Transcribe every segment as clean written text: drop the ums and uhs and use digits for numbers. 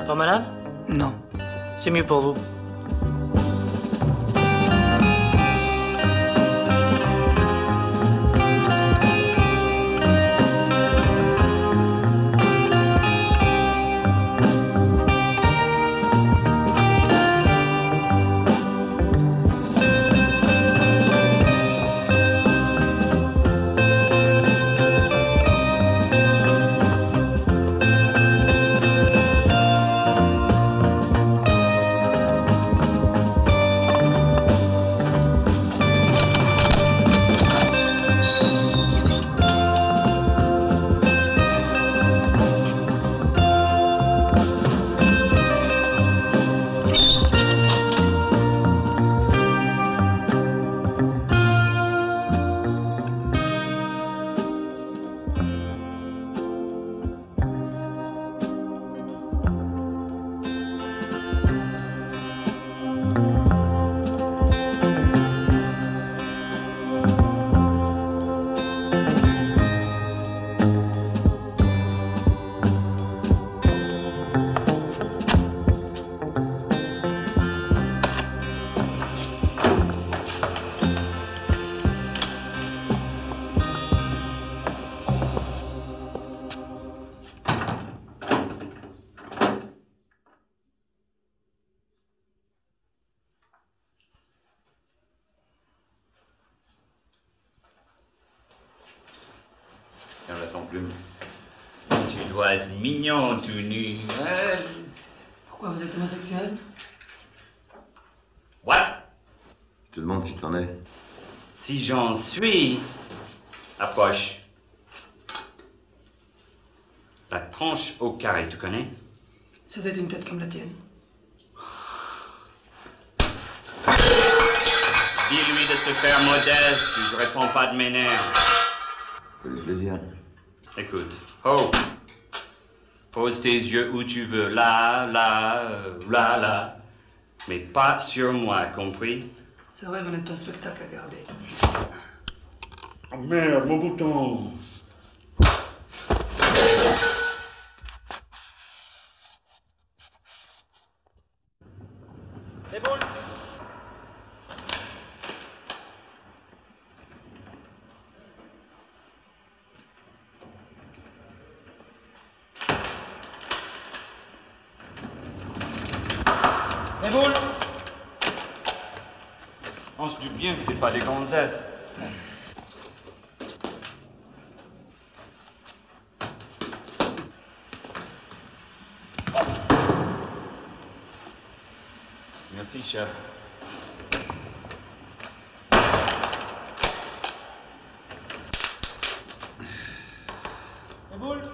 Pas malade? Non. C'est mieux pour vous. Tiens, là, ton plume. Tu dois être mignon tout nu. Pourquoi vous êtes homosexuel? What? Je te demande si t'en es. Si j'en suis, approche. La tranche au carré, tu connais? C'était une tête comme la tienne. Dis-lui de se faire modeste, je réponds pas de mes nerfs. Fais du plaisir. Écoute, oh, pose tes yeux où tu veux, là, là, mais pas sur moi, compris? C'est vrai, vous n'êtes pas spectacle à garder. Oh merde, mon bouton! Les boules! Les boules! On se doute bien que c'est pas des gonzesses. Merci, chef. Les boules!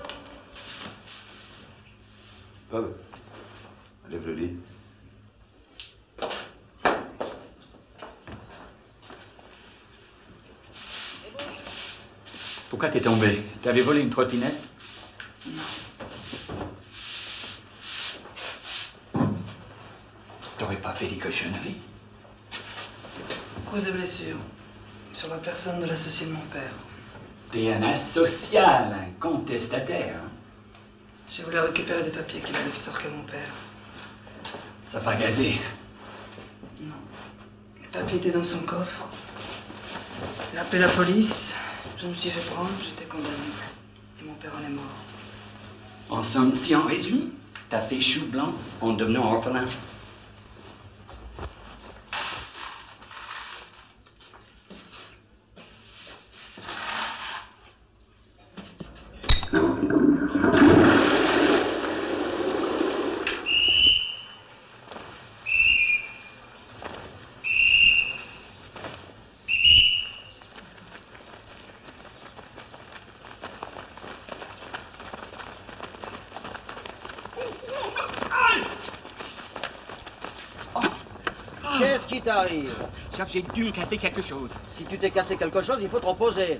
Bob, lève le lit. Pourquoi t'es tombé? T'avais volé une trottinette? T'aurais pas fait des cochonneries? Cause et blessure. Sur la personne de l'associé de mon père. T'es un asocial, un contestataire. Hein? J'ai voulu récupérer des papiers qu'il avait extorqués mon père. Ça pas gazé. Non. Les papiers étaient dans son coffre. Il a appelé la police. Je me suis fait prendre, j'étais condamné. Et mon père en est mort. En somme, si on résume, t'as fait chou blanc en devenant orphelin. qui t'arrive? Chef, j'ai dû me casser quelque chose. Si tu t'es cassé quelque chose, il faut te reposer.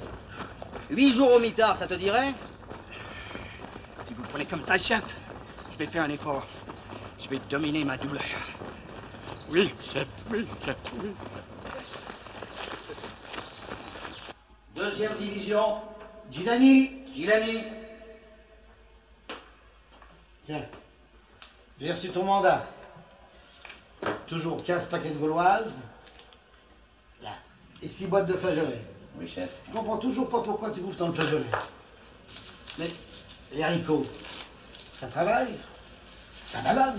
8 jours au mitard, ça te dirait? Si vous le prenez comme ça, chef, je vais faire un effort. Je vais dominer ma douleur. Oui, chef, oui, chef, oui. Deuxième division. Gilani, Gilani. tiens, j'ai reçu ton mandat. Toujours 15 paquets de gauloises. Là. Et 6 boîtes de flageolets. Oui, chef. Je comprends toujours pas pourquoi tu bouffes tant de flageolets. Mais les haricots, ça travaille, ça balade.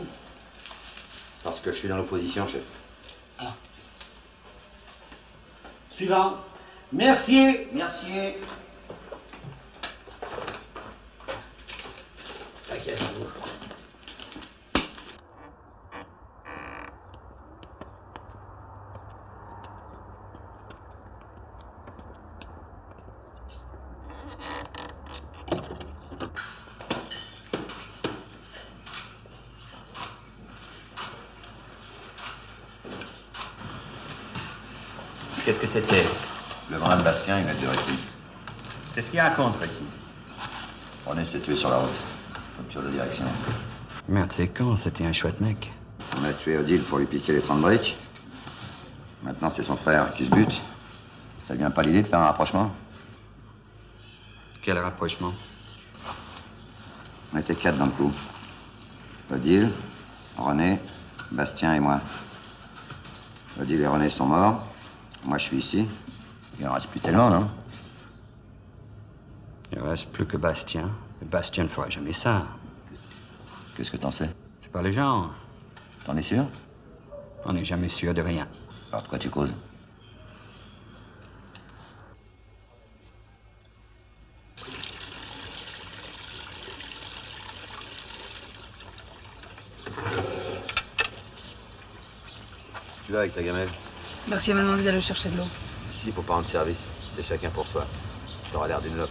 Parce que je suis dans l'opposition, chef. Ah. Suivant. Mercier. Mercier. Paquet. Qu'est-ce que c'était? Le grand Bastien, il a deux répliques. Qu'est-ce qu'il y a contre qui? On s'est tué sur la route. Rupture de direction. Merde, c'est con, c'était un chouette mec. On a tué Odile pour lui piquer les 30 briques. Maintenant, c'est son frère qui se bute. Ça vient pas l'idée de faire un rapprochement? Quel rapprochement? On était 4 dans le coup. Odile, René, Bastien et moi. Odile et René sont morts. Moi, je suis ici. Il en reste plus tellement, non? Il reste plus que Bastien. Et Bastien ne fera jamais ça. Qu'est-ce que t'en sais? C'est pas le genre. T'en es sûr? On n'est jamais sûr de rien. Alors de quoi tu causes? Tu vas avec ta gamelle? Mercier m'a demandé d'aller chercher de l'eau. Ici, faut pas rendre service. C'est chacun pour soi. T'auras l'air d'une loque.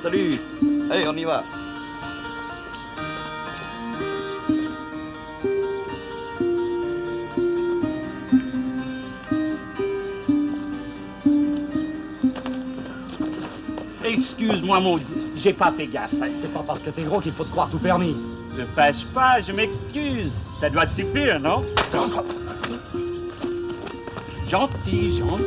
Salut. Allez, on y va. Excuse-moi, Maud, j'ai pas fait gaffe. C'est pas parce que t'es gros qu'il faut te croire tout permis. Ne fâche pas, je m'excuse. Ça doit te suffire, non? Gentil, gentil.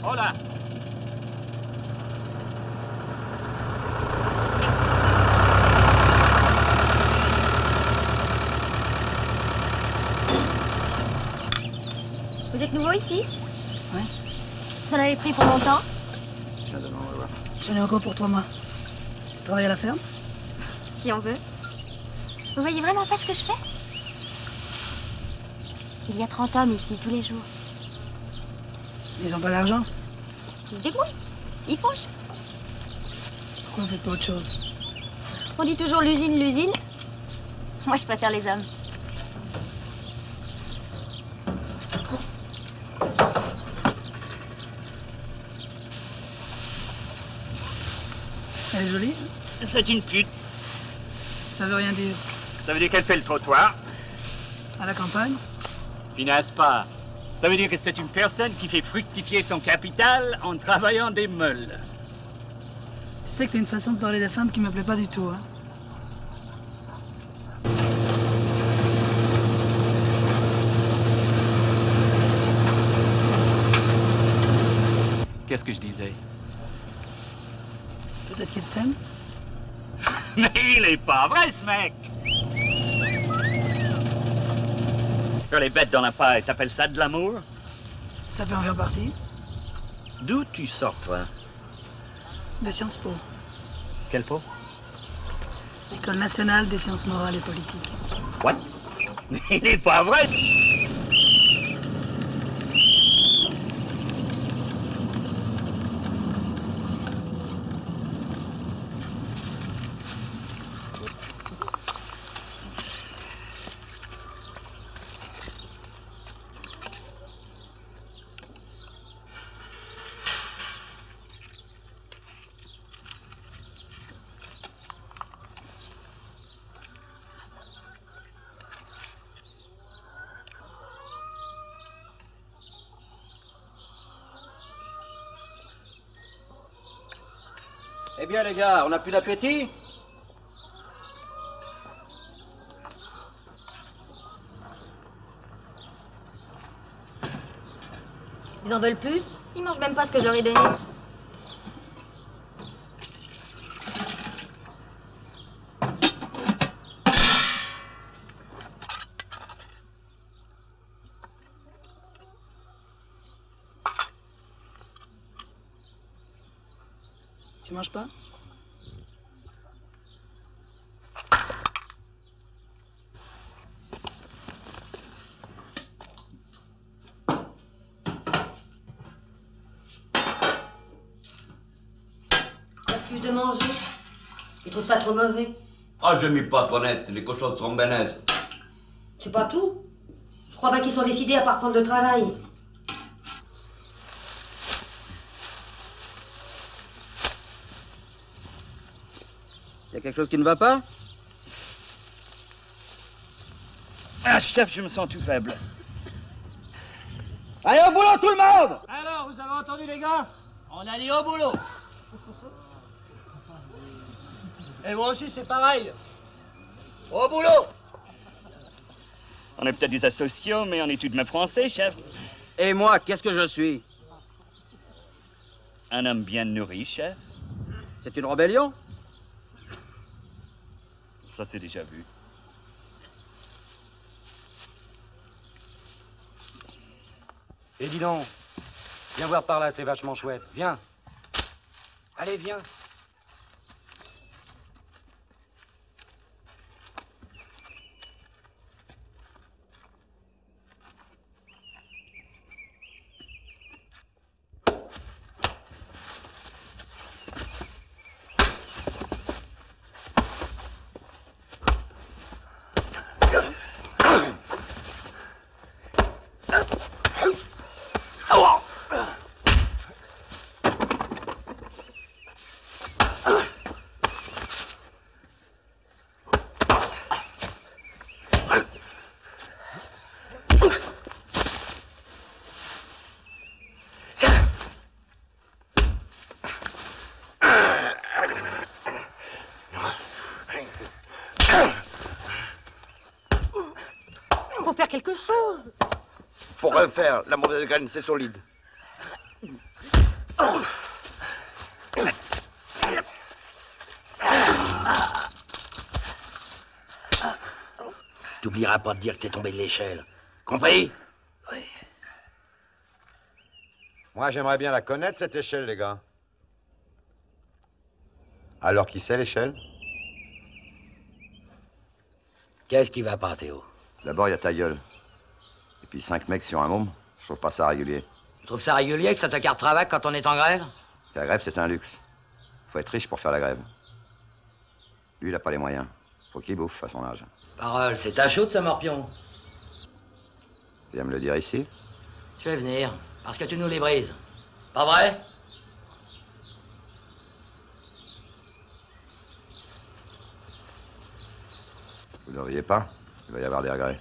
Hola. Vous êtes nouveau ici? Oui. Vous en avez pris pour longtemps? J'en ai encore pour 3 mois. Tu travailles à la ferme? Si on veut. Vous voyez vraiment pas ce que je fais? Il y a 30 hommes ici, tous les jours. Ils ont pas d'argent? Ils se débrouillent. Ils fauchent. Pourquoi vous faites pas autre chose? On dit toujours l'usine, l'usine. Moi, je préfère les hommes. Elle est jolie? C'est une pute. Ça veut rien dire. Ça veut dire qu'elle fait le trottoir. À la campagne? Finance pas. Ça veut dire que c'est une personne qui fait fructifier son capital en travaillant des meules. Tu sais que t'as une façon de parler des femmes qui me plaît pas du tout, hein? Qu'est-ce que je disais? Peut-être qu'ils s'aiment? Mais il est pas vrai, ce mec! Faire les bêtes dans la paille, t'appelles ça de l'amour? Ça peut en faire partie. D'où tu sors, toi? De Sciences Po. Quel pot? École nationale des sciences morales et politiques. What? Mais il est pas vrai! Eh bien, les gars, on n'a plus d'appétit? Ils en veulent plus? Ils mangent même pas ce que je leur ai donné. Tu manges pas? Ça refuse de manger. Il trouve ça trop mauvais. Ah, je m'y pas, Toinette. Les cochons seront bénaises. C'est pas tout. Je crois pas qu'ils sont décidés à pas reprendre le travail. Y a quelque chose qui ne va pas? Ah, chef, je me sens tout faible. Allez au boulot, tout le monde! Alors, vous avez entendu, les gars? On a dit au boulot. Et moi aussi, c'est pareil. Au boulot. On est peut-être des associaux, mais on est tout de même français, chef. Et moi, qu'est-ce que je suis? Un homme bien nourri, chef. C'est une rébellion? Ça, c'est déjà vu. Et dis donc, viens voir par là, c'est vachement chouette. Viens. Allez, viens. Faut faire quelque chose. Faut rien faire, la mauvaise graine, c'est solide. t'oublieras pas de dire que t'es tombé de l'échelle. Compris? Oui. Moi, j'aimerais bien la connaître, cette échelle, les gars. Alors, qui c'est, l'échelle? Qu'est-ce qui va pas, Théo? D'abord, il y a ta gueule. Et puis 5 mecs sur un môme, je trouve pas ça régulier. Tu trouves ça régulier que ça te carte travail quand on est en grève? La grève, c'est un luxe. Faut être riche pour faire la grève. Lui, il a pas les moyens. Faut qu'il bouffe à son âge. Parole, c'est ta chaude, ce morpion. Tu viens me le dire ici? Je vais venir, parce que tu nous les brises. Pas vrai? Vous ne devriez pas. Il va y avoir des regrets.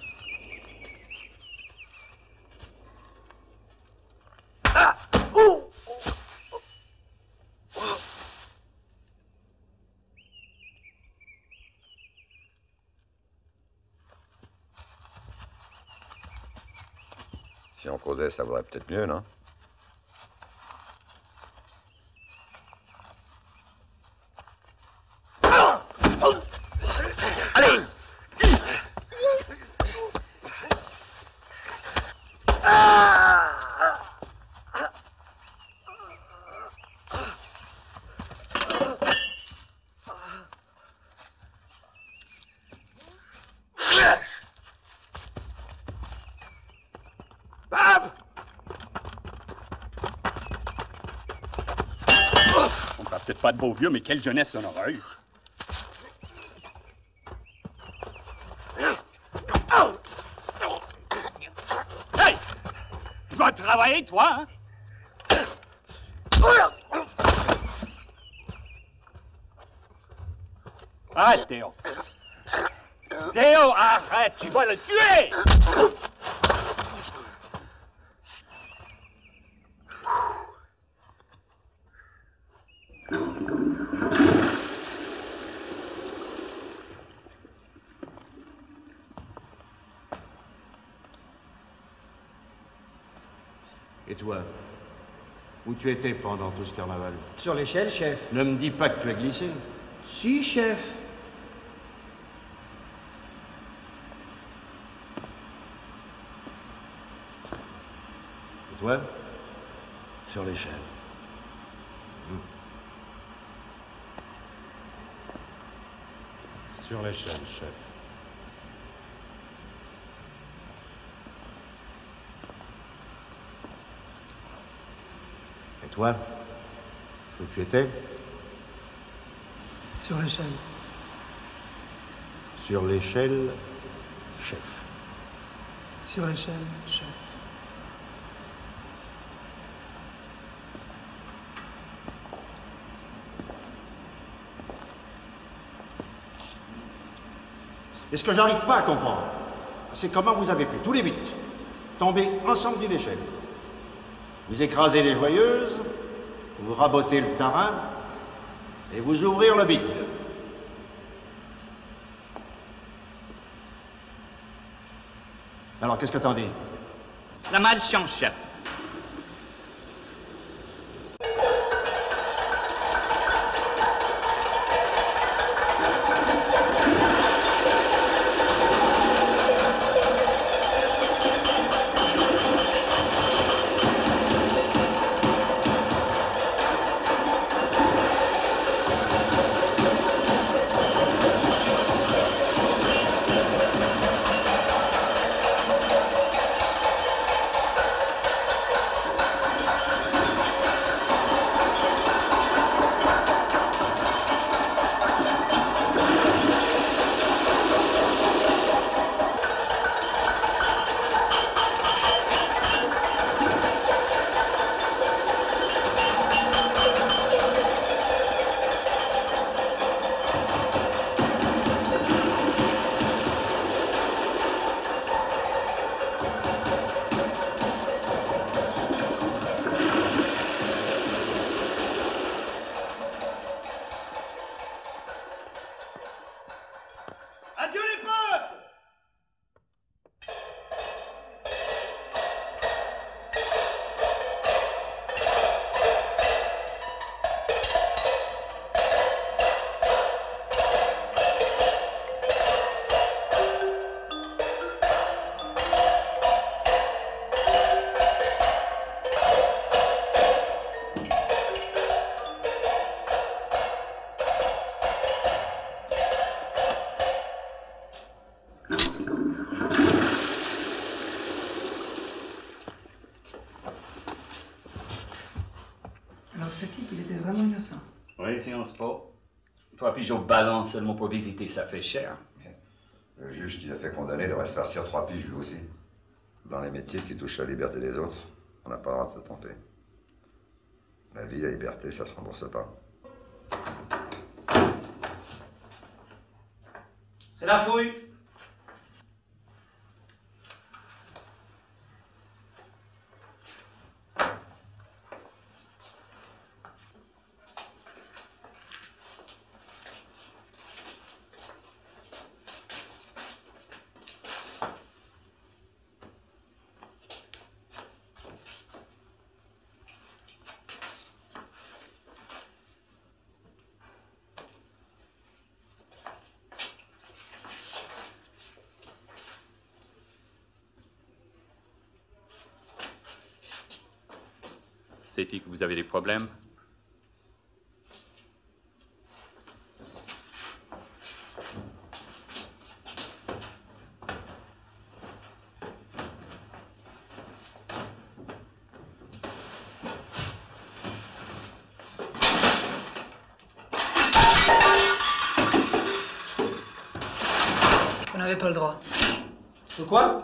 Ah! Ouh! Si on causait, ça vaudrait peut-être mieux, non? Allez! On parle peut-être pas de beaux vieux, mais quelle jeunesse on aura eu. Hey! Tu vas travailler, toi, hein? Arrête, Théo. Théo, arrête, tu vas le tuer! Et toi, où tu étais pendant tout ce carnaval? Sur l'échelle, chef. Ne me dis pas que tu as glissé. Si, chef. Et toi? Sur l'échelle. Sur l'échelle, chef. Et toi? Où tu étais? Sur l'échelle. Sur l'échelle, chef. Sur l'échelle, chef. Et ce que j'arrive pas à comprendre, c'est comment vous avez pu, tous les 8, tomber ensemble d'une échelle. Vous écrasez les joyeuses, vous rabotez le tarin et vous ouvrir le bide. Alors, qu'est-ce que t'en dis? La malchance, chef. Alors ce type, il était vraiment innocent. Oui, sciences po. 3 piges au ballon seulement pour visiter, ça fait cher. Le juge qui l'a fait condamner devrait se farcir 3 piges lui aussi. Dans les métiers qui touchent à la liberté des autres, on n'a pas le droit de se tromper. La vie, la liberté, ça se rembourse pas. C'est la fouille. C'est-il que vous avez des problèmes? Vous n'avez pas le droit. De quoi?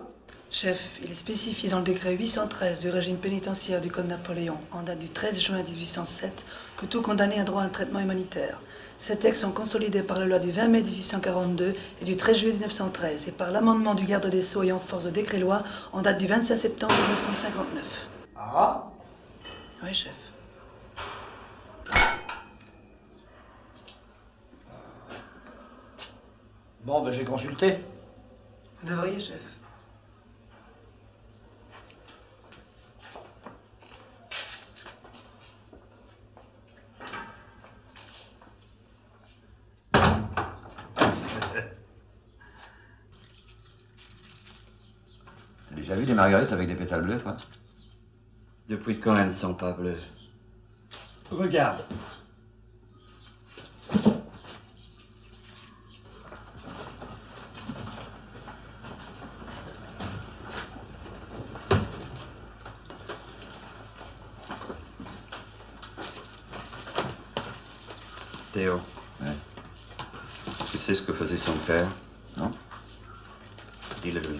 Chef, il est spécifié dans le décret 813 du régime pénitentiaire du Code Napoléon, en date du 13 juin 1807, que tout condamné a droit à un traitement humanitaire. Ces textes sont consolidés par la loi du 20 mai 1842 et du 13 juillet 1913, et par l'amendement du garde des Sceaux ayant force de décret-loi en date du 25 septembre 1959. Ah? Oui, chef. Bon, ben j'ai consulté. Vous devriez, chef. T'as déjà vu des marguerites avec des pétales bleus, toi? Depuis quand elles ne sont pas bleues? Regarde. Théo. Ouais. Tu sais ce que faisait son père? Non? Dis-le-lui.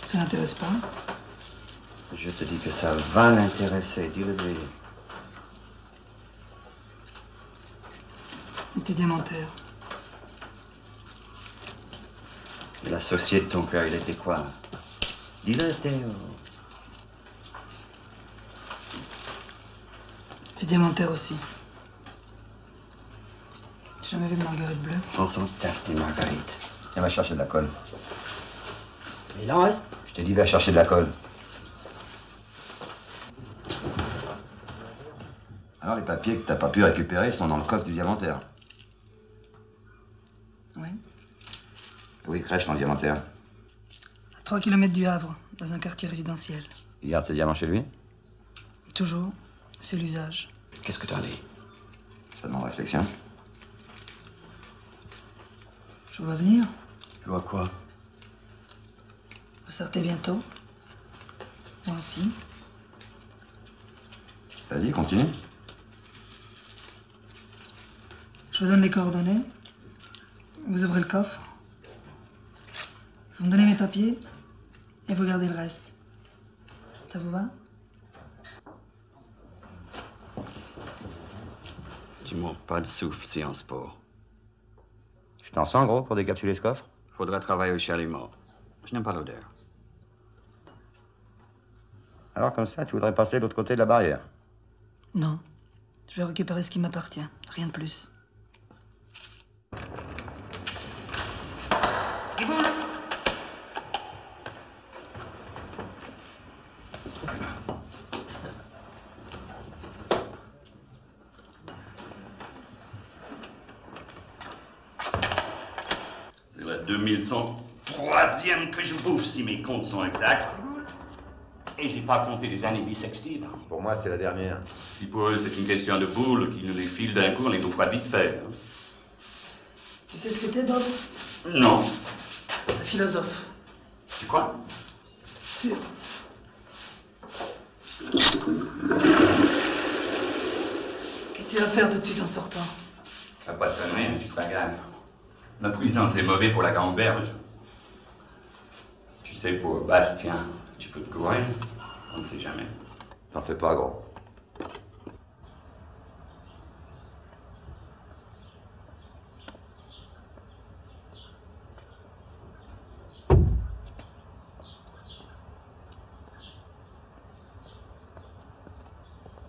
Ça n'intéresse pas? Je te dis que ça va l'intéresser. Dis-le-lui. Il était diamantaire. Et l'associé de ton père, il était quoi? Dis-le, Théo. C'est diamantaire aussi. J'ai jamais vu de marguerite bleue. On s'en tape des marguerites. Viens, va chercher de la colle. Il en reste? Je t'ai dit, va chercher de la colle. Alors, les papiers que t'as pas pu récupérer sont dans le coffre du diamantaire. Oui. Où il crèche ton diamantaire? À 3 km du Havre, dans un quartier résidentiel. Il garde ses diamants chez lui? Toujours. C'est l'usage. Qu'est-ce que t'en dis? Ça demande réflexion. Je vois venir. Tu vois quoi? Vous sortez bientôt. Moi aussi. Vas-y, continue. Je vous donne les coordonnées. Vous ouvrez le coffre. Vous me donnez mes papiers. Et vous gardez le reste. Ça vous va? Tu manques pas de souffle, Sciences Po. Je t'en sens, gros, pour décapsuler ce coffre? Faudra travailler au chalumeau. Je n'aime pas l'odeur. Alors, comme ça, tu voudrais passer de l'autre côté de la barrière? Non. Je vais récupérer ce qui m'appartient. Rien de plus. C'est la 2103e que je bouffe si mes comptes sont exacts. Et j'ai pas compté les années bissextiles. Pour moi, c'est la dernière. Si pour eux c'est une question de boules qui nous les filent d'un coup, on les bouffera vite fait. Hein. Tu sais ce que t'es, Bob? Non. Un philosophe. Tu crois? Sûr. Qu'est-ce que tu vas faire tout de suite en sortant? T'as pas de conneries, hein, tu te gaffe. La prison, c'est mauvais pour la gamberge. Tu sais, pour Bastien, tu peux te courir. On ne sait jamais. T'en fais pas, gros.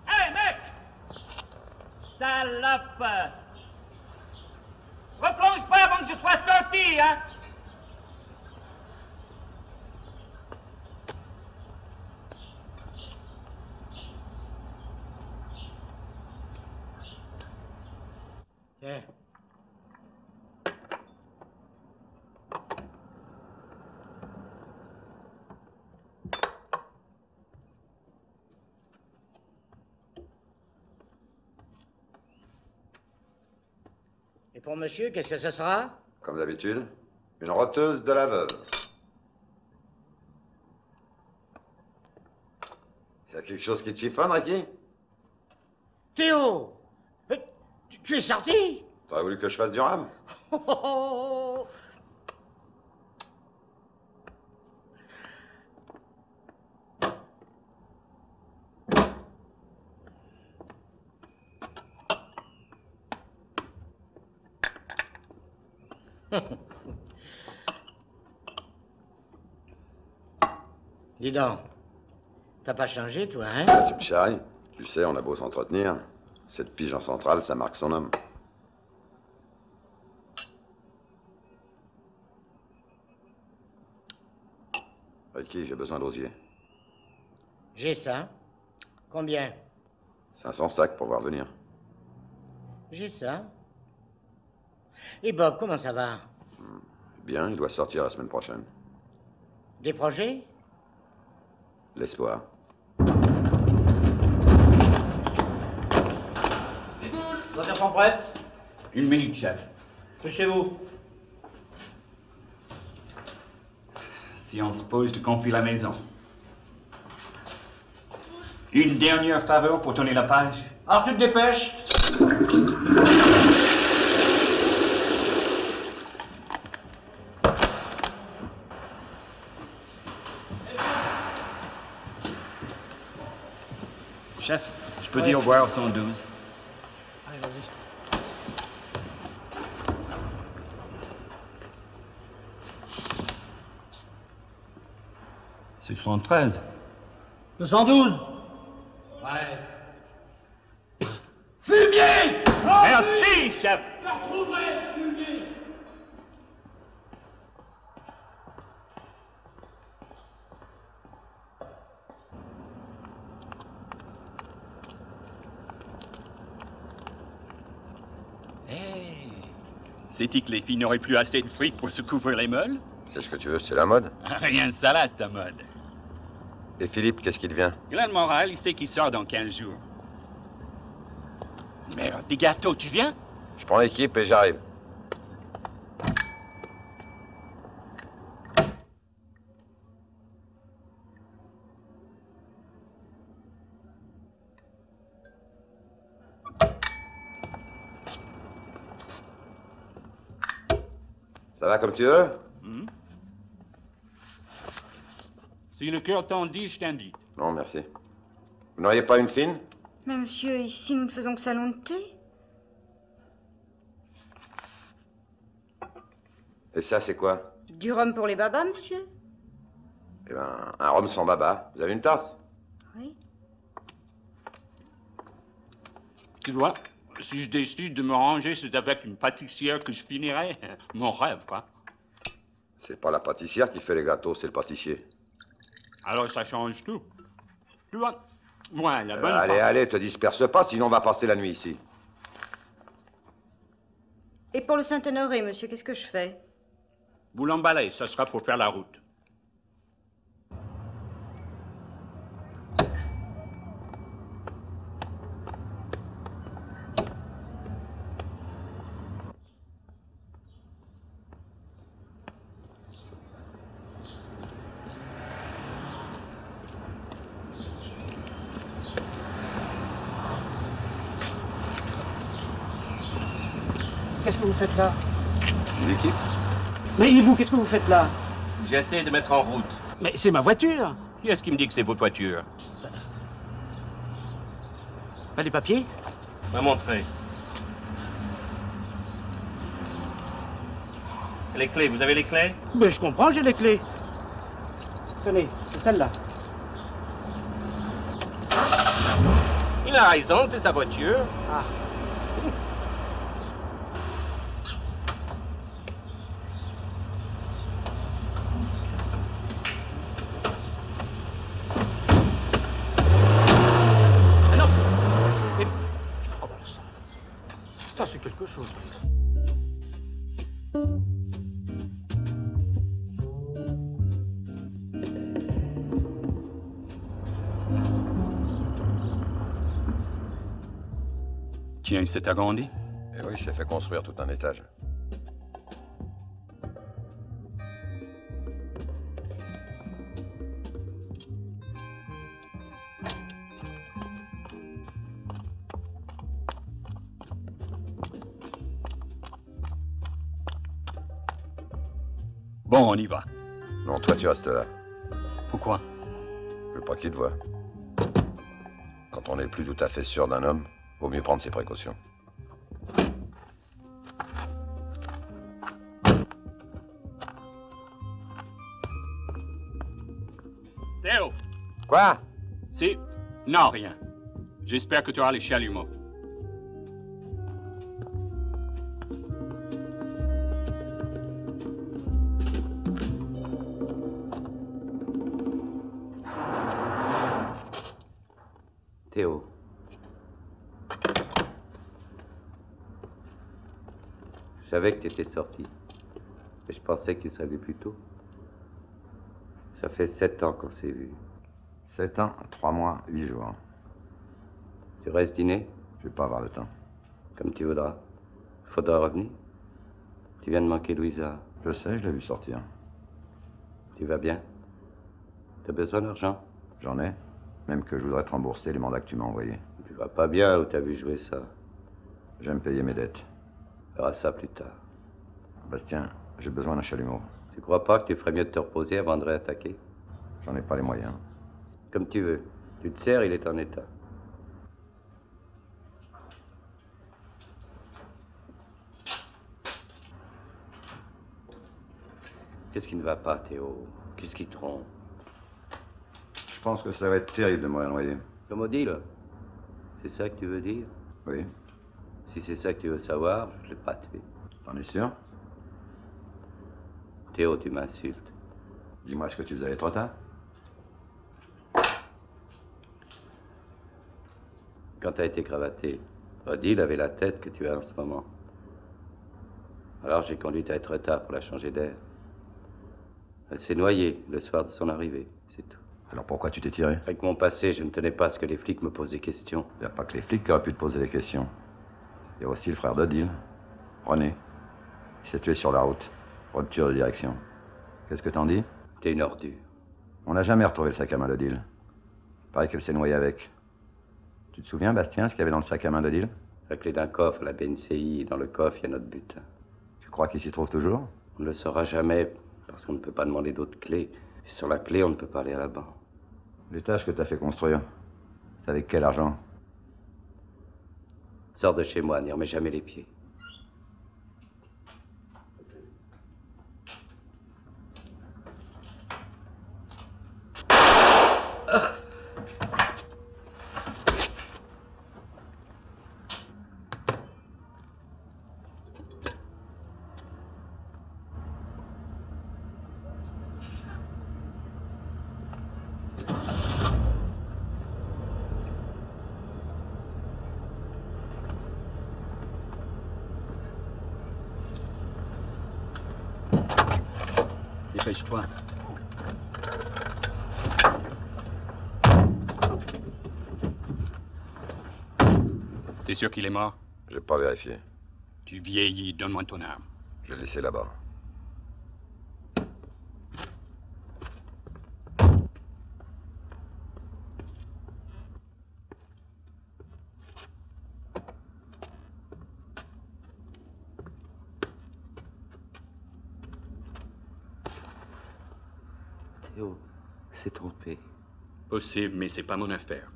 Hé, mec! Salope! Replonge pas avant que je sois sorti, hein! Tiens. Et pour monsieur, qu'est-ce que ce sera? Comme d'habitude, une roteuse de la veuve. Y a quelque chose qui te chiffonne, Ricky? Théo! Mais tu es sorti? T'aurais voulu que je fasse du rame? Oh, oh, oh. Dis donc, t'as pas changé, toi, hein? Tu me charries. Tu sais, on a beau s'entretenir. Cette pige en centrale, ça marque son homme. Ricky, j'ai besoin d'osier. J'ai ça. Combien? 500 sacs pour voir venir. J'ai ça. Et Bob, comment ça va? Bien, il doit sortir la semaine prochaine. Des projets? L'espoir. Les voitures sont prêtes? Une minute, chef. Touchez-vous. Si on se pose, je te confie la maison. Une dernière faveur pour tourner la page. Alors tu te dépêches. Chef, je peux dire au revoir au 112. Allez, vas-y. C'est 73. 212. Ouais. Fumier! Merci, chef! Je te retrouverai, fumier! Hey! C'est-il que les filles n'auraient plus assez de fric pour se couvrir les meules? Qu'est-ce que tu veux, c'est la mode? Rien de salace, ta mode. Et Philippe, qu'est-ce qu'il devient? Glenn Moral, il sait qu'il sort dans 15 jours. Merde, des gâteaux, tu viens? Je prends l'équipe et j'arrive. Ça va comme tu veux? Si le cœur t'en dit, je t'invite. Non, merci. Vous n'auriez pas une fine? Mais monsieur, ici nous ne faisons que salon de thé. Et ça, c'est quoi? Du rhum pour les babas, monsieur? Eh ben, un rhum sans baba. Vous avez une tasse? Oui. Tu vois, si je décide de me ranger, c'est avec une pâtissière que je finirai. Mon rêve, quoi. C'est pas la pâtissière qui fait les gâteaux, c'est le pâtissier. Alors ça change tout. Tu vois, moi, la bonne Allez, part- allez, te disperse pas, sinon on va passer la nuit ici. Et pour le Saint-Honoré, monsieur, qu'est-ce que je fais? Vous l'emballez, ça sera pour faire la route. Qu'est-ce que vous faites là? Une équipe? Mais et vous, qu'est-ce que vous faites là? J'essaie de mettre en route. Mais c'est ma voiture. Qui est-ce qui me dit que c'est votre voiture? Les papiers? Va montrer. Les clés, vous avez les clés? Mais je comprends, j'ai les clés. Tenez, c'est celle-là. Il a raison, c'est sa voiture. Ah. Ah non. Mais... Oh, bah, ça c'est quelque chose. Tiens, il s'est agrandi? Eh oui, il s'est fait construire tout un étage. Bon, on y va. Non, toi, tu restes là. Pourquoi? Je veux pas qu'il te voie. Quand on n'est plus tout à fait sûr d'un homme, vaut mieux prendre ses précautions. Théo! Quoi? Si? Non, rien. J'espère que tu auras les chalumeaux. Théo. Je savais que tu étais sorti. Mais je pensais que tu serais venu plus tôt. Ça fait 7 ans qu'on s'est vus. 7 ans, 3 mois, 8 jours. Tu restes dîner? Je vais pas avoir le temps. Comme tu voudras. Faudra revenir. Tu viens de manquer Louisa. Je sais, je l'ai vu sortir. Tu vas bien? T'as besoin d'argent? J'en ai. Même que je voudrais te rembourser les mandats que tu m'as envoyés. Tu vas pas bien ou t'as vu jouer ça? J'aime payer mes dettes. On verra ça plus tard. Bastien, j'ai besoin d'un chalumeau. Tu crois pas que tu ferais mieux de te reposer avant de réattaquer? J'en ai pas les moyens. Comme tu veux. Tu te sers, il est en état. Qu'est-ce qui ne va pas, Théo? Qu'est-ce qui te trompe? Je pense que ça va être terrible de mourir noyé. Comme Odile? C'est ça que tu veux dire? Oui. Si c'est ça que tu veux savoir, je ne l'ai pas tué. T'en es sûr? Théo, tu m'insultes. Dis-moi ce que tu faisais trop tard. Quand t'as été cravaté, Odile avait la tête que tu as en ce moment. Alors j'ai conduit à être tard pour la changer d'air. Elle s'est noyée le soir de son arrivée, c'est tout. Alors pourquoi tu t'es tiré? Avec mon passé, je ne tenais pas à ce que les flics me posent des questions. Il n'y a pas que les flics qui auraient pu te poser des questions. Il y a aussi le frère d'Odile, René. Il s'est tué sur la route. Rupture de direction. Qu'est-ce que t'en dis? T'es une ordure. On n'a jamais retrouvé le sac à main d'Odile. Pareil qu'elle s'est noyée avec. Tu te souviens, Bastien, ce qu'il y avait dans le sac à main d'Odile? La clé d'un coffre à la BNCI. Dans le coffre, il y a notre butin. Tu crois qu'il s'y trouve toujours? On ne le saura jamais, parce qu'on ne peut pas demander d'autres clés. Et sur la clé, on ne peut pas aller à la banque. L'étage que t'as fait construire, c'est avec quel argent? Sors de chez moi, n'y remets jamais les pieds. Dépêche-toi. T'es sûr qu'il est mort? J'ai pas vérifié. Tu vieillis, donne-moi ton arme. Je l'ai laissé là-bas. Théo s'est trompé. Possible, mais c'est pas mon affaire.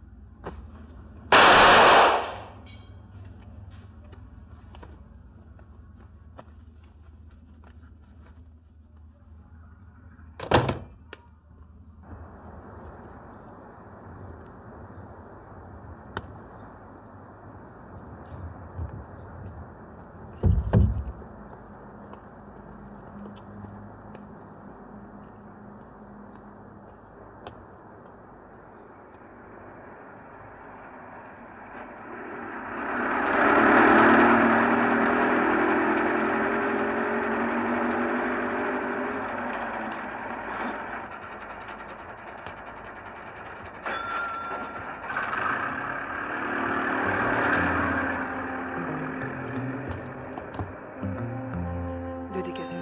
Deux des casiers.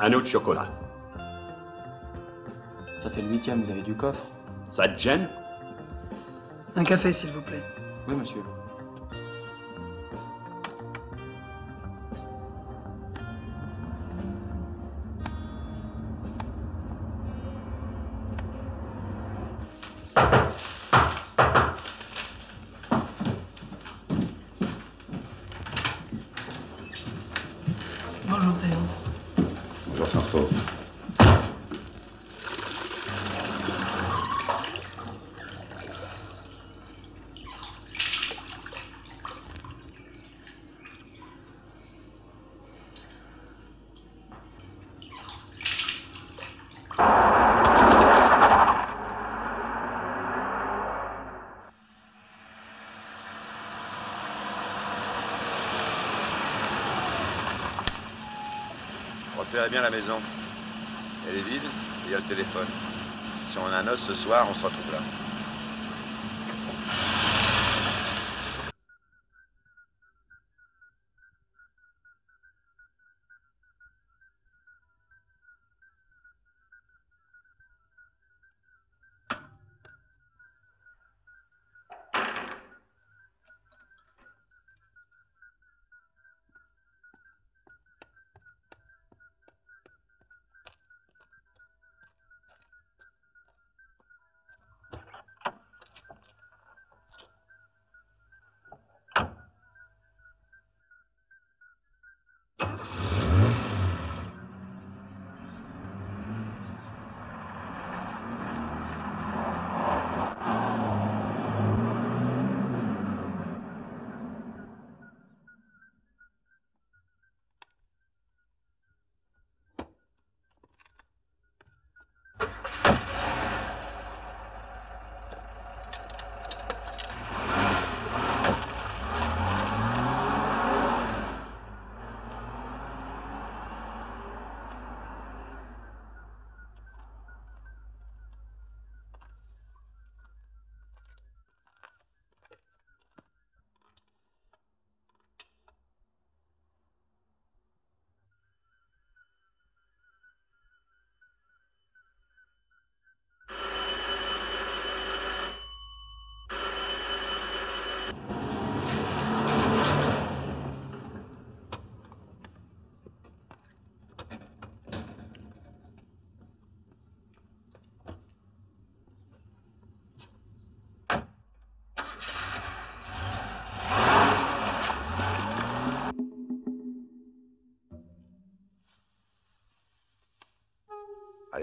Un autre chocolat. Ça fait le 8e, vous avez du coffre? Ça te gêne? Un café, s'il vous plaît. Oui, monsieur. Bonjour Théo. Bonjour Sansko. Repérez bien la maison. Elle est vide et il y a le téléphone. Si on a un os ce soir, on se retrouve là.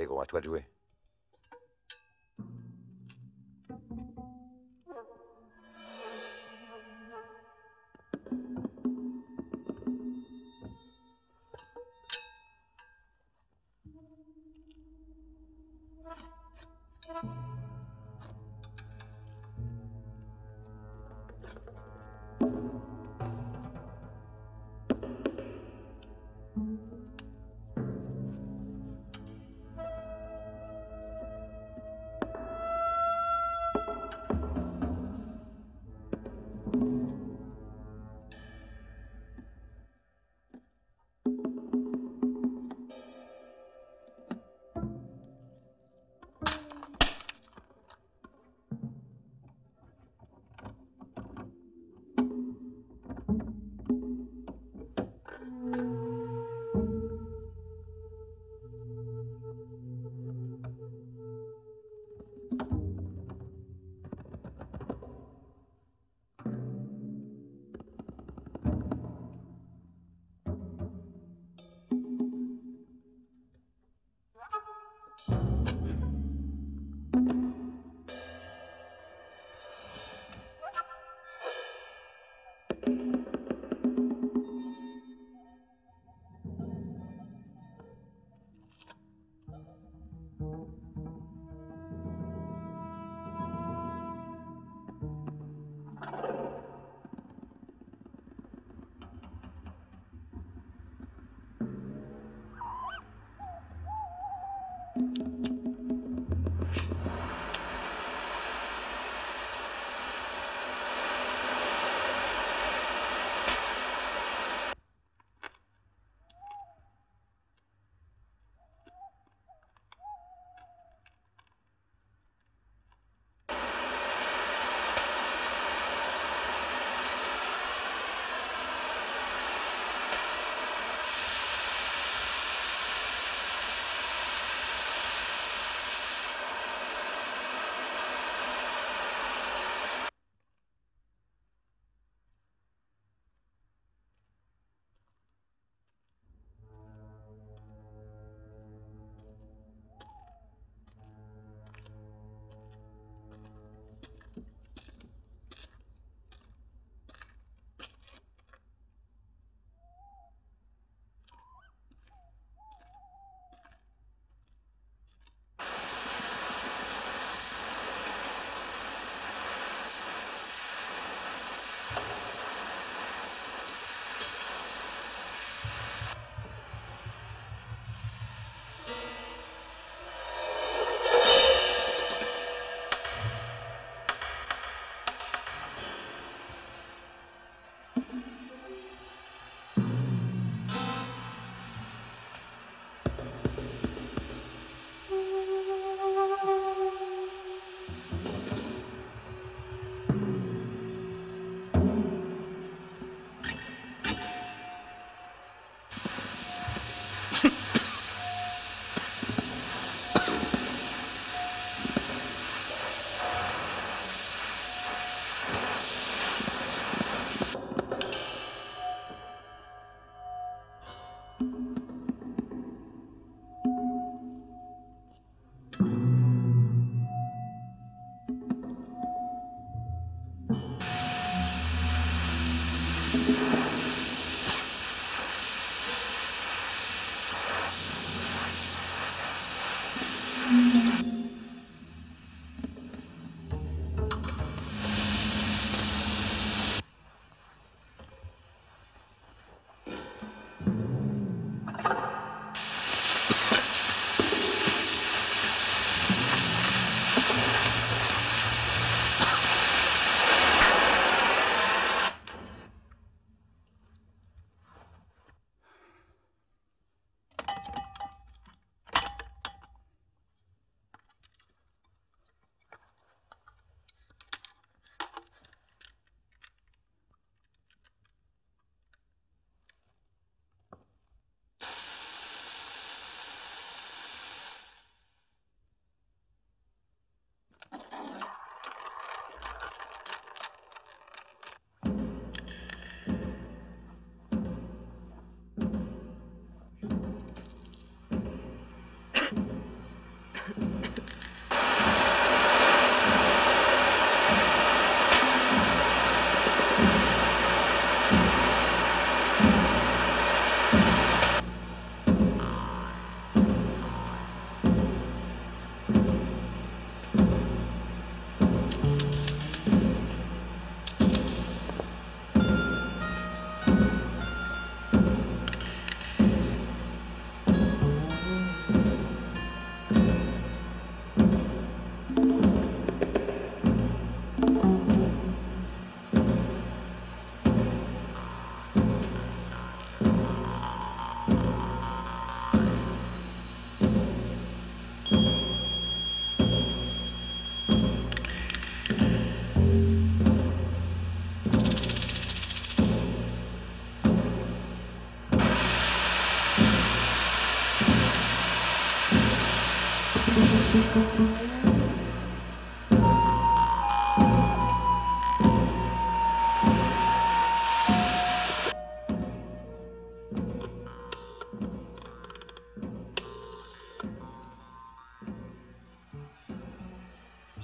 gros, à toi de jouer.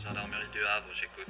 Gendarmerie du Havre, j'écoute.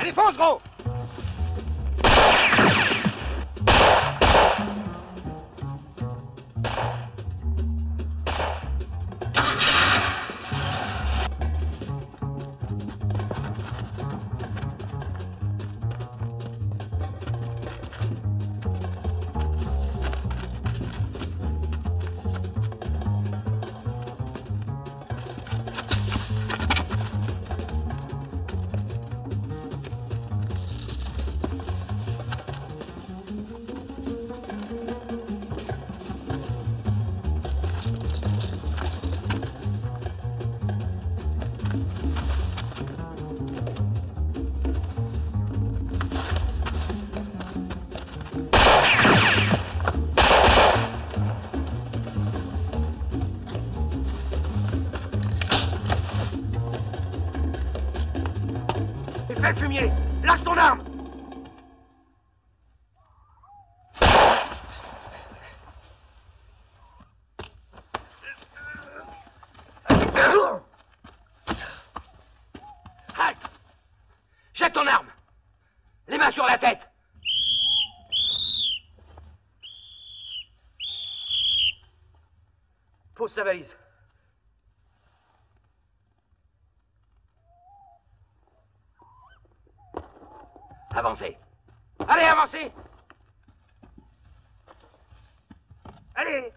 Allez, fonce, gros! Fais le fumier! Lâche ton arme! Halte! Jette ton arme! Les mains sur la tête! Pose ta valise. Avancez. Allez, avancez. Allez.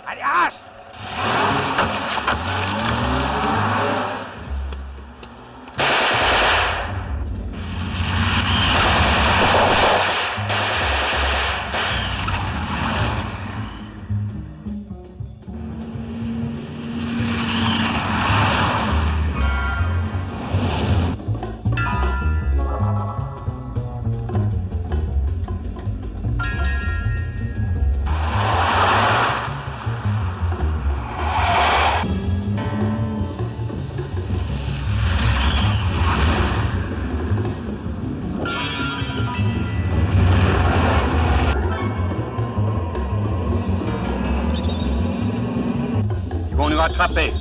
Allez, arrache! l'attraper.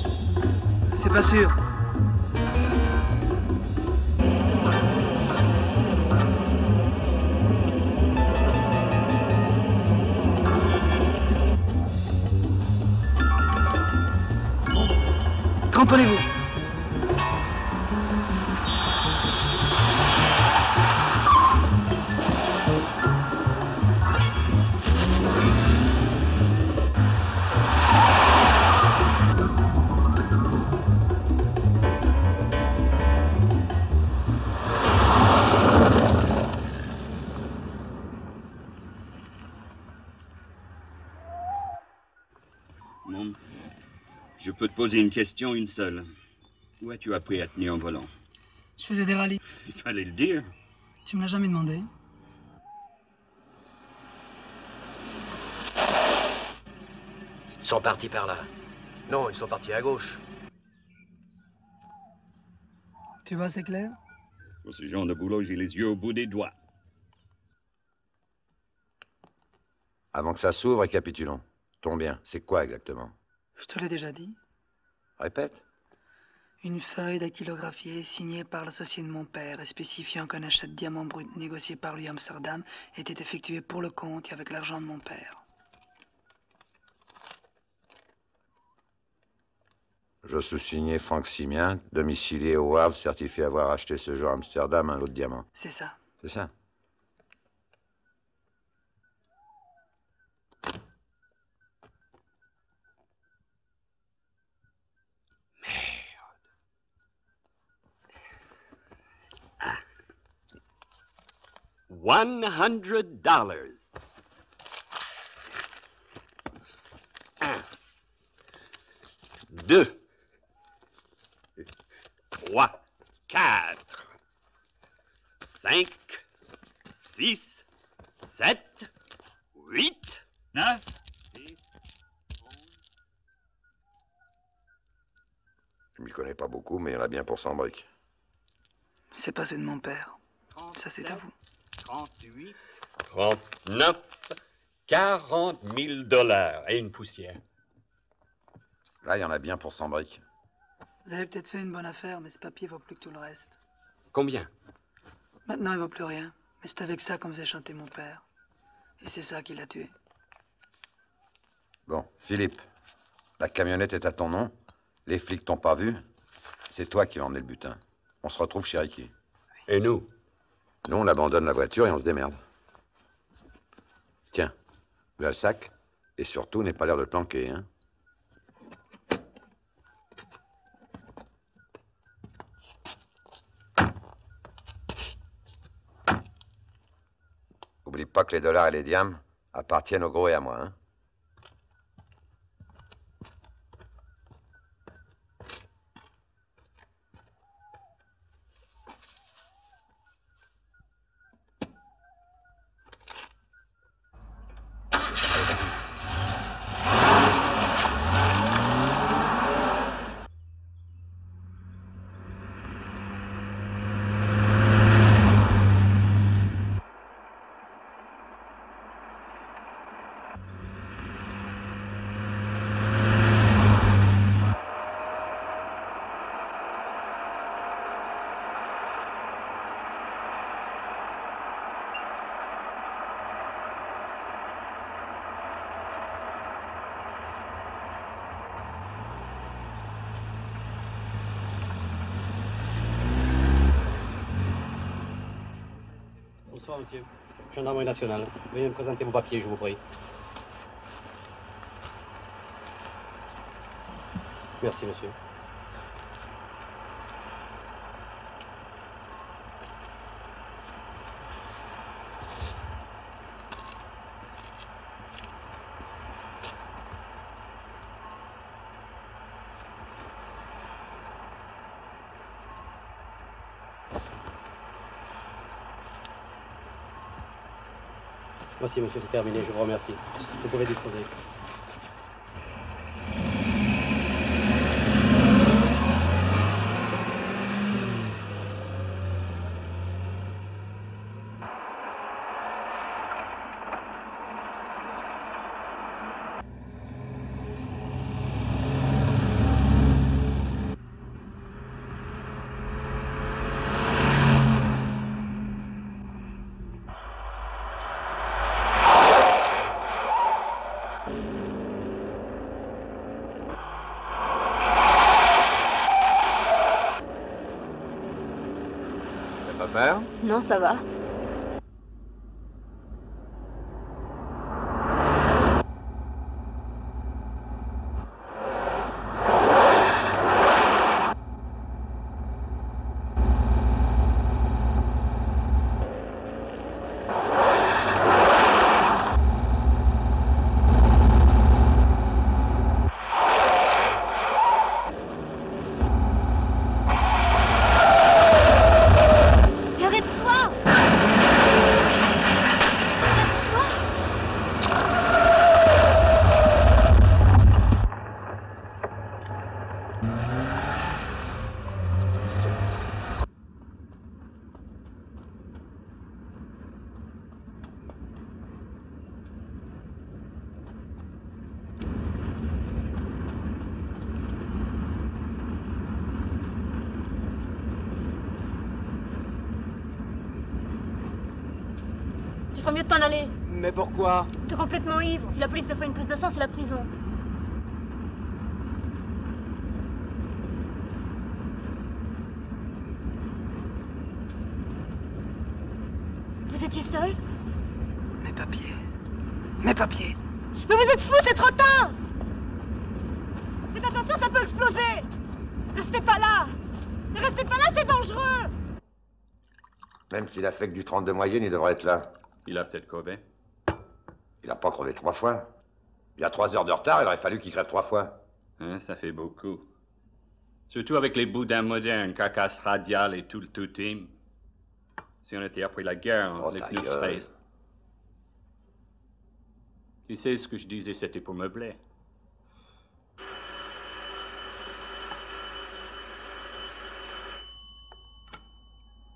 C'est pas sûr. Cramponnez-vous. Bon. Je peux te poser une question, une seule. Où as-tu appris à tenir un volant? Je faisais des rallyes. Il fallait le dire. Tu me l'as jamais demandé. Ils sont partis par là. Non, ils sont partis à gauche. Tu vois, c'est clair? Pour ce genre de boulot, j'ai les yeux au bout des doigts. Avant que ça s'ouvre, récapitulons. Tombe bien, c'est quoi exactement? Je te l'ai déjà dit. Répète. Une feuille dactylographiée signée par l'associé de mon père et spécifiant qu'un achat de diamants bruts négocié par lui à Amsterdam était effectué pour le compte et avec l'argent de mon père. Je sous-signais Franck Simien, domicilié au Havre, certifié avoir acheté ce jour à Amsterdam un lot de diamants. C'est ça. C'est ça. $100. 1, 2, 3, 4, 5, 6, 7, 8, 9, 10, 11. Je m'y connais pas beaucoup, mais il y en a bien pour 100 briques. C'est pas ceux de mon père. Ça, c'est à vous. 38, 39, $40 000 et une poussière. Là, il y en a bien pour 100 briques. Vous avez peut-être fait une bonne affaire, mais ce papier vaut plus que tout le reste. Combien? Maintenant, il vaut plus rien. Mais c'est avec ça qu'on faisait chanter mon père. Et c'est ça qui l'a tué. Bon, Philippe, la camionnette est à ton nom. Les flics t'ont pas vu. C'est toi qui vas emmener le butin. On se retrouve chez Ricky. Et nous? Nous, on abandonne la voiture et on se démerde. Tiens, voilà le sac. Et surtout, n'aie pas l'air de te planquer, hein. Oublie pas que les dollars et les diamants appartiennent au gros et à moi, hein. Bonsoir, monsieur. Gendarmerie nationale. Veuillez me présenter vos papiers, je vous prie. Merci, monsieur. Voici, monsieur, c'est terminé, je vous remercie. Vous pouvez disposer. Souffert? Non, ça va. Tu ferais mieux de t'en aller. Mais pourquoi? T'es complètement ivre. Si la police te fait une prise de sang, c'est la prison. Vous étiez seul? Mes papiers. Mes papiers. Mais vous êtes fous, c'est trop tard! Faites attention, ça peut exploser! Restez pas là! Ne restez pas là, c'est dangereux! Même s'il a fait que du 32 moyenne, il devrait être là. Il a peut-être crevé. Il n'a pas crevé 3 fois. Il y a 3 heures de retard, il aurait fallu qu'il crève 3 fois. Hein, ça fait beaucoup. Surtout avec les boudins modernes, carcasse radiale et tout le tout-team. Si on était après la guerre, les pneus space. Tu sais ce que je disais, c'était pour meubler.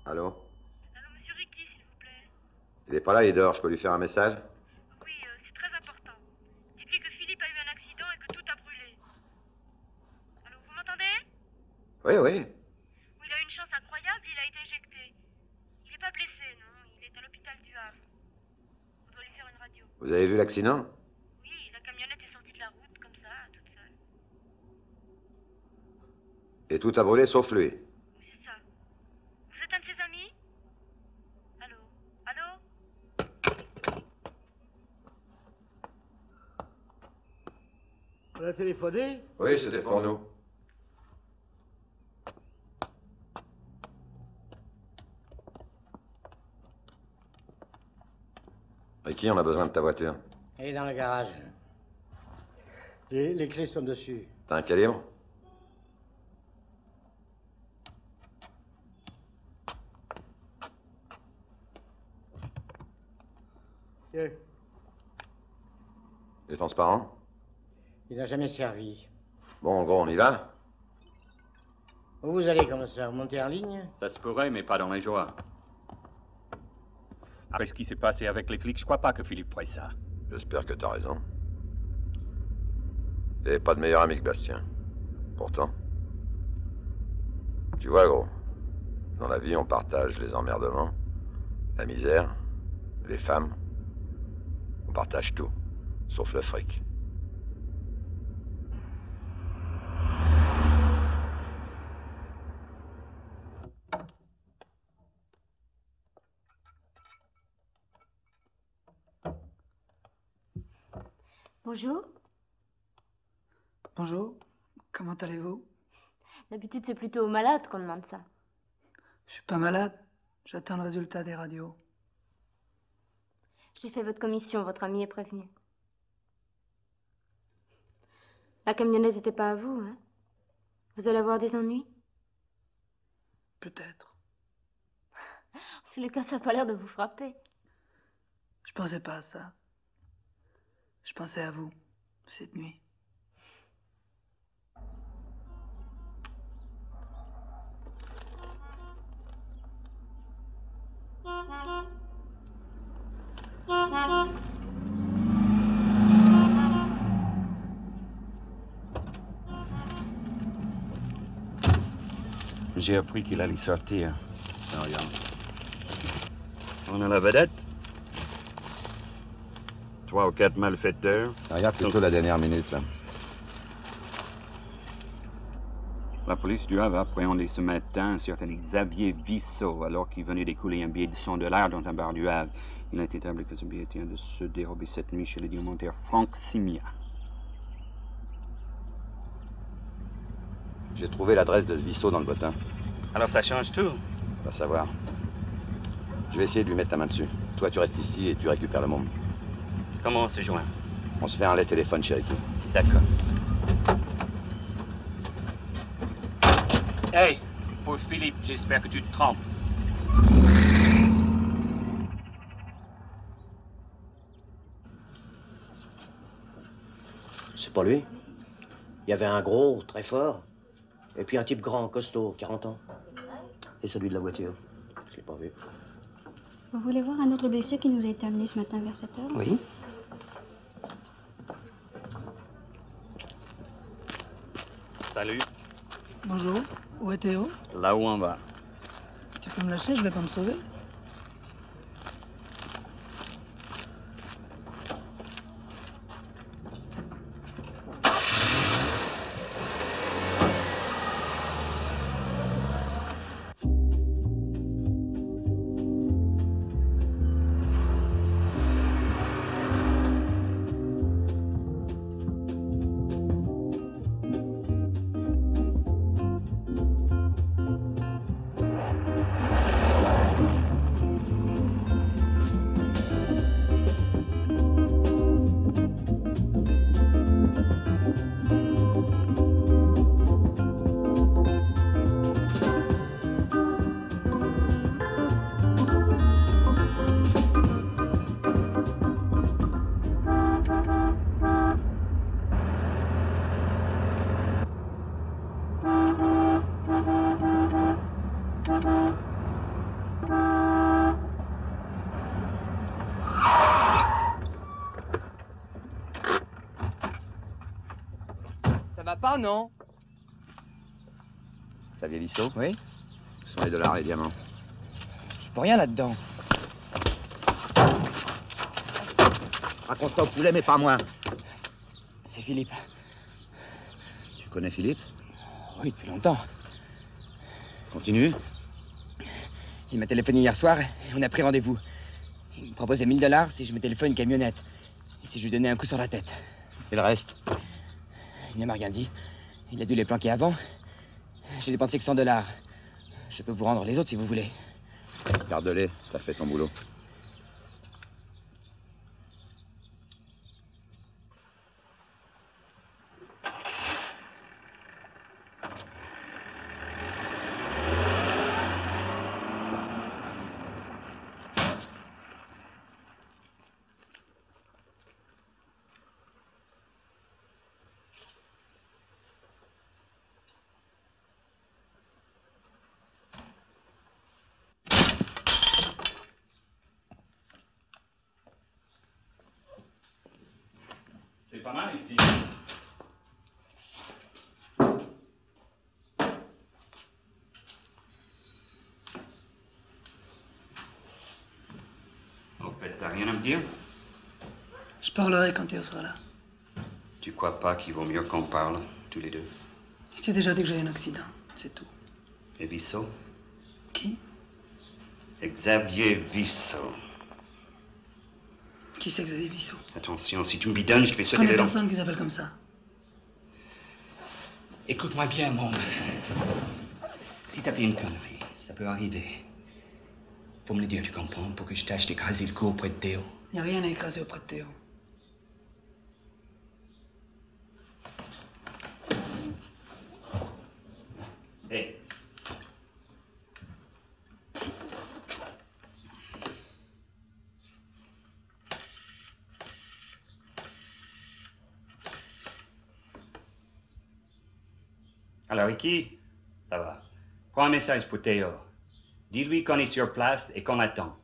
Allô? Allô, monsieur Ricky, s'il vous plaît. Il est pas là, il dort. Je peux lui faire un message? Oui, c'est très important. Dites-lui que Philippe a eu un accident et que tout a brûlé. Allô, vous m'entendez? Oui, oui. Il a eu une chance incroyable, il a été éjecté. Il n'est pas blessé, non. Il est à l'hôpital du Havre. On doit lui faire une radio. Vous avez vu l'accident? Oui, la camionnette est sortie de la route, comme ça, toute seule. Et tout a brûlé sauf lui. Oui, c'est ça. Vous êtes un de ses amis? Allô? Allô? On a téléphoné? Oui, c'était pour nous. Ricky, on a besoin de ta voiture. Elle est dans le garage. Les clés sont dessus. T'as un calibre? Tiens. Il est transparent? Il n'a jamais servi. Bon, en gros, on y va? Où vous allez comme ça? Vous montez en ligne? Ça se pourrait, mais pas dans les joies. Après ce qui s'est passé avec les flics, je crois pas que Philippe ferait ça. J'espère que t'as raison. Il n'avait pas de meilleur ami que Bastien. Pourtant. Tu vois, gros, dans la vie, on partage les emmerdements, la misère, les femmes. On partage tout, sauf le fric. Bonjour. Bonjour. Comment allez-vous? D'habitude, c'est plutôt aux malades qu'on demande ça. Je suis pas malade. J'attends le résultat des radios. J'ai fait votre commission, votre ami est prévenu. La camionnette n'était pas à vous, hein? Vous allez avoir des ennuis? Peut-être. En tous les cas, ça n'a pas l'air de vous frapper. Je pensais pas à ça. Je pensais à vous, cette nuit. J'ai appris qu'il allait sortir. Ah, regarde. On a la vedette. 3 ou 4 malfaiteurs. Regarde plutôt la dernière minute, là. La police du Havre a appréhendé ce matin un certain Xavier Vissot alors qu'il venait d'écouler un billet de $100 dans un bar du Havre. Il a été établi que ce billet tient de se dérober cette nuit chez le diamantaire Franck Simia. J'ai trouvé l'adresse de ce Vissot dans le bottin. Alors ça change tout. Va savoir. Je vais essayer de lui mettre la main dessus. Toi, tu restes ici et tu récupères le monde. Comment on se joint? On se fait un lait téléphone, Cherokee. D'accord. Hey, pour Philippe, j'espère que tu te trompes. C'est pas lui. Il y avait un gros, très fort. Et puis un type grand, costaud, 40 ans. Et celui de la voiture? Je l'ai pas vu. Vous voulez voir un autre blessé qui nous a été amené ce matin vers 7 heures? Oui. Salut. Bonjour. Où est Théo? Là où on va. Tu peux me lâcher, je vais pas me sauver. Pas, non? Xavier Vissot? Oui? Où sont les dollars et les diamants? Je peux rien là-dedans. Raconte ça au poulet, mais pas moi. C'est Philippe. Tu connais Philippe? Oui, depuis longtemps. Continue. Il m'a téléphoné hier soir et on a pris rendez-vous. Il me proposait $1000 si je me téléphone une camionnette. Et si je lui donnais un coup sur la tête. Et le reste? Il ne m'a rien dit. Il a dû les planquer avant. J'ai dépensé que $100. Je peux vous rendre les autres si vous voulez. Garde-les, t'as fait ton boulot. C'est pas mal ici. En fait, t'as rien à me dire? Je parlerai quand Théo sera là. Tu crois pas qu'il vaut mieux qu'on parle, tous les deux? Je t'ai déjà dit que j'ai eu un accident, c'est tout. Et Vissot? Qui? Xavier Vissot. Qui c'est Xavier Vissot? Attention, si tu me bidonnes, je te fais Je sauter connais les dents. personne qui s'appelle comme ça. Écoute-moi bien, mon. Si t'as fait une connerie, ça peut arriver. Faut me le dire, tu comprends, pour que je tâche d'écraser le coup auprès de Théo. Il n'y a rien à écraser auprès de Théo. Hé. Alors, Ricky, ça va. Prends un message pour Théo. Dis-lui qu'on est sur place et qu'on attend.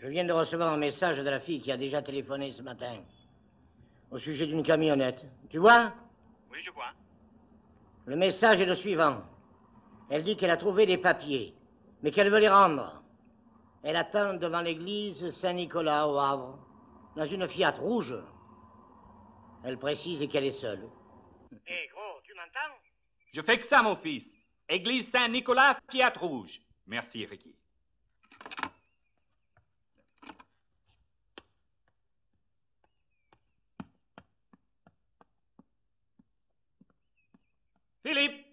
Je viens de recevoir un message de la fille qui a déjà téléphoné ce matin. Au sujet d'une camionnette. Tu vois? Oui, je vois. Le message est le suivant. Elle dit qu'elle a trouvé des papiers, mais qu'elle veut les rendre. Elle attend devant l'église Saint-Nicolas au Havre, dans une Fiat rouge. Elle précise qu'elle est seule. Hé, gros, tu m'entends? Je fais que ça, mon fils. Église Saint-Nicolas, Fiat rouge. Merci, Ricky. Philippe,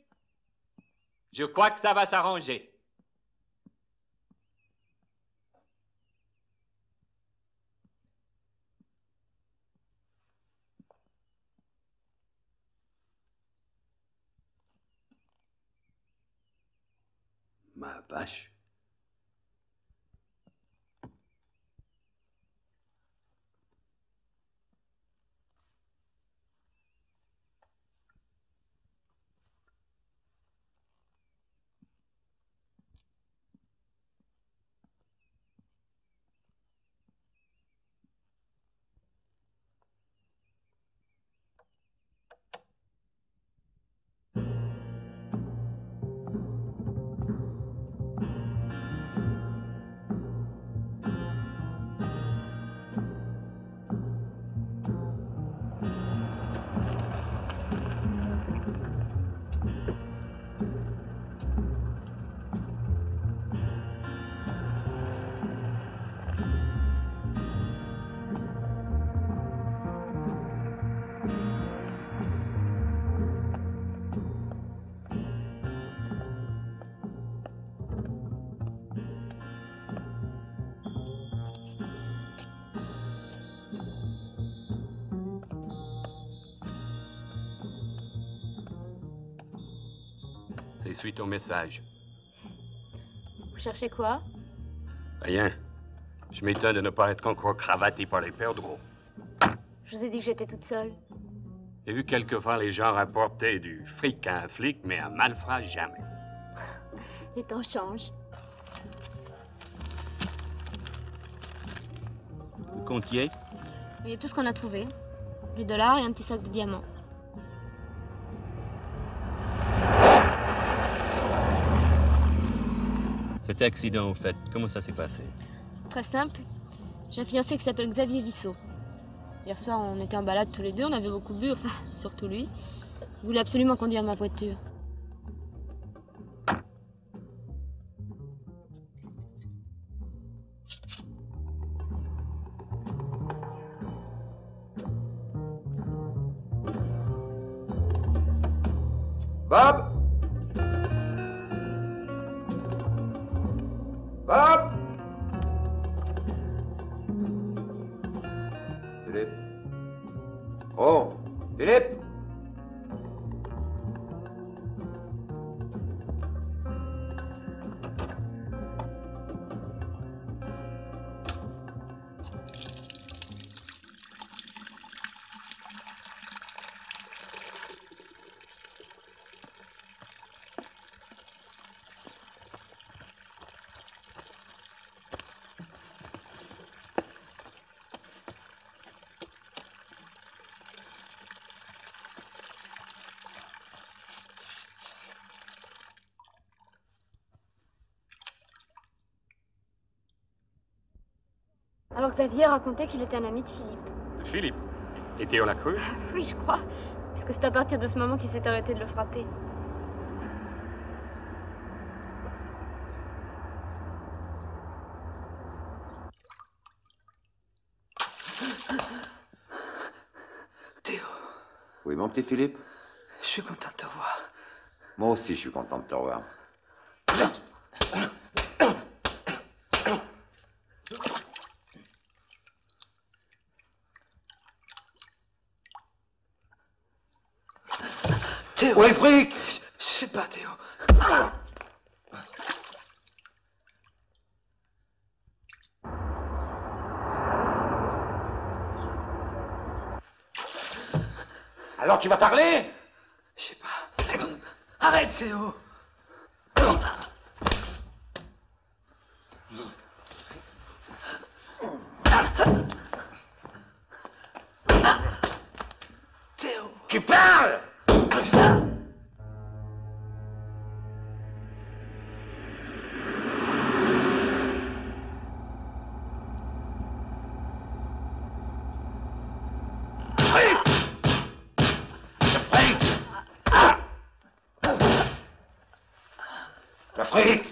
je crois que ça va s'arranger. Ma vache. C'est suite au message. Vous cherchez quoi? Rien. Je m'étonne de ne pas être encore cravaté par les perdreaux. Je vous ai dit que j'étais toute seule. J'ai vu quelquefois les gens rapporter du fric à un flic, mais un malfrat, jamais. Les temps changent. Vous comptiez? Il y a tout ce qu'on a trouvé. $8 et un petit sac de diamants. Cet accident, au fait, comment ça s'est passé? Très simple. J'ai un fiancé qui s'appelle Xavier Vissot. Hier soir, on était en balade tous les deux, on avait beaucoup bu, enfin, surtout lui. Il voulait absolument conduire ma voiture. Bob! Bob! Philippe? Oh! Philippe? Alors Xavier racontait qu'il était un ami de Philippe. Philippe? Et Théo l'a cru? Oui, je crois. Puisque c'est à partir de ce moment qu'il s'est arrêté de le frapper. Théo. Oui, mon petit Philippe? Je suis content de te revoir. Moi aussi, je suis content de te revoir. Théo. Ouais, fric! Je sais pas, Théo. Alors tu vas parler? Je sais pas. Arrête, Théo. Tu parles! L'Afrique!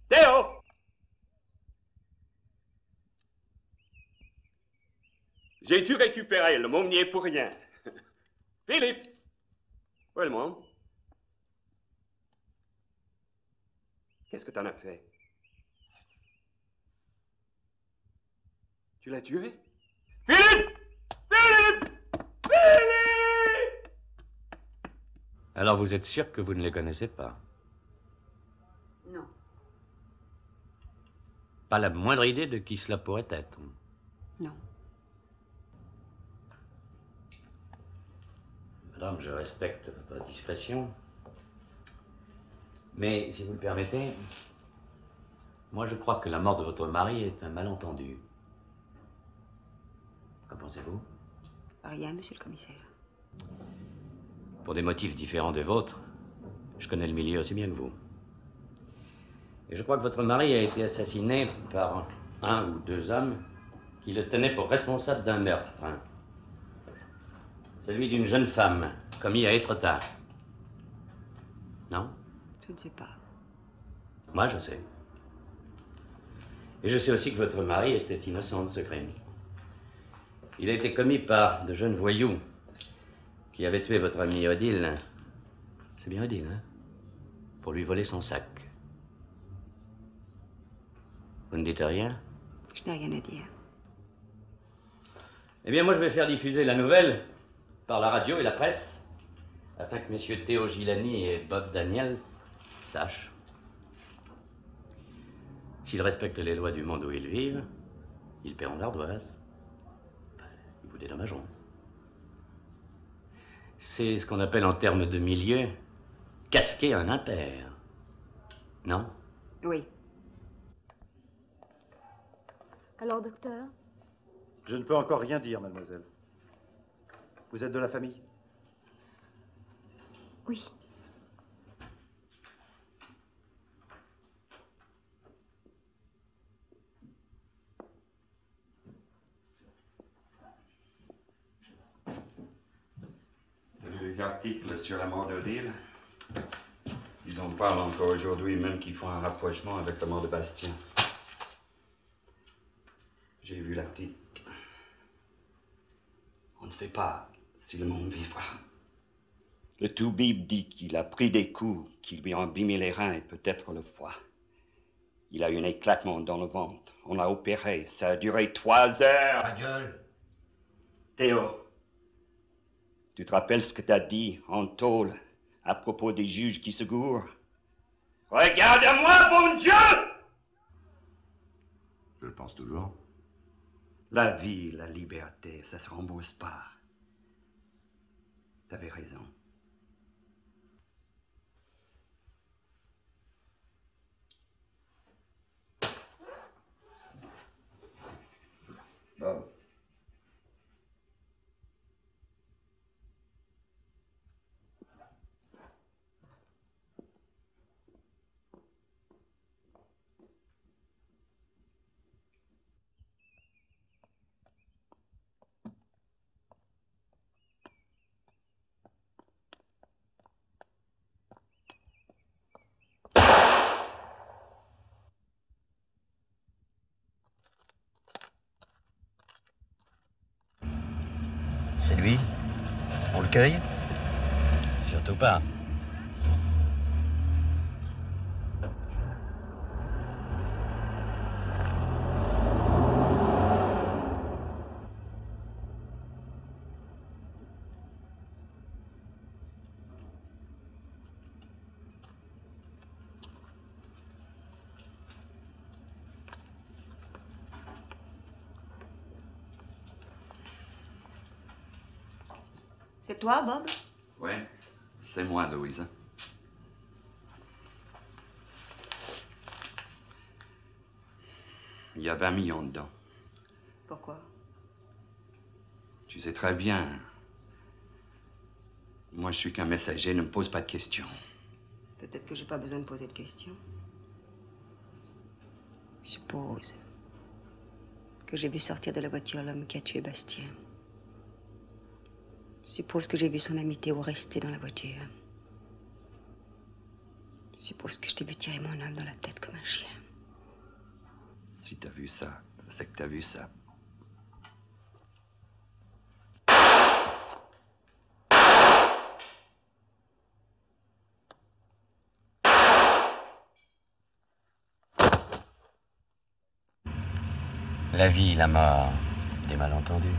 Théo! J'ai dû récupérer le môme n'y est pour rien. Philippe! Où est le môme? Qu'est-ce que t'en as fait? Tu l'as tué? Philippe! Philippe! Philippe! Alors vous êtes sûr que vous ne les connaissez pas? Non. Pas la moindre idée de qui cela pourrait être? Non. Madame, je respecte votre discrétion. Mais, si vous le permettez, moi je crois que la mort de votre mari est un malentendu. Qu'en pensez-vous? Rien, monsieur le commissaire. Pour des motifs différents des vôtres, je connais le milieu aussi bien que vous. Et je crois que votre mari a été assassiné par un ou deux hommes qui le tenaient pour responsable d'un meurtre. Celui d'une jeune femme, commis à Étretat. Non? Je ne sais pas. Moi, je sais. Et je sais aussi que votre mari était innocent de ce crime. Il a été commis par de jeunes voyous qui avaient tué votre ami Odile. C'est bien Odile, hein? Pour lui voler son sac. Vous ne dites rien? Je n'ai rien à dire. Eh bien, moi, je vais faire diffuser la nouvelle par la radio et la presse, afin que messieurs Théo Gilani et Bob Daniels sachent. S'ils respectent les lois du monde où ils vivent, ils paieront l'ardoise. Ils vous dédommageront. C'est ce qu'on appelle en termes de milieu casquer un impair. Non? Oui. Alors, docteur? Je ne peux encore rien dire, mademoiselle. Vous êtes de la famille? Oui. Les articles sur la mort d'Odile, ils en parlent encore aujourd'hui, même qu'ils font un rapprochement avec la mort de Bastien. J'ai vu la petite. On ne sait pas si le monde vivra. Le toubib dit qu'il a pris des coups qui lui ont abîmé les reins et peut-être le foie. Il a eu un éclatement dans le ventre. On l'a opéré. Ça a duré 3 heures. Ta gueule. Théo, tu te rappelles ce que t'as dit en tôle à propos des juges qui se gourent? Regarde-moi, bon Dieu! Je le pense toujours. La vie, la liberté, ça se rembourse pas. T'avais raison. Bob. C'est lui? On le cueille? Surtout pas. C'est toi, Bob? Ouais, c'est moi, Louise. Il y a 20 millions dedans. Pourquoi? Tu sais très bien. Moi, je suis qu'un messager, ne me pose pas de questions. Peut-être que j'ai pas besoin de poser de questions. Suppose que j'ai vu sortir de la voiture l'homme qui a tué Bastien. Suppose que j'ai vu son ami Théo rester dans la voiture. Suppose que je t'ai vu tirer mon homme dans la tête comme un chien. Si t'as vu ça, c'est que t'as vu ça. La vie, la mort, des malentendus.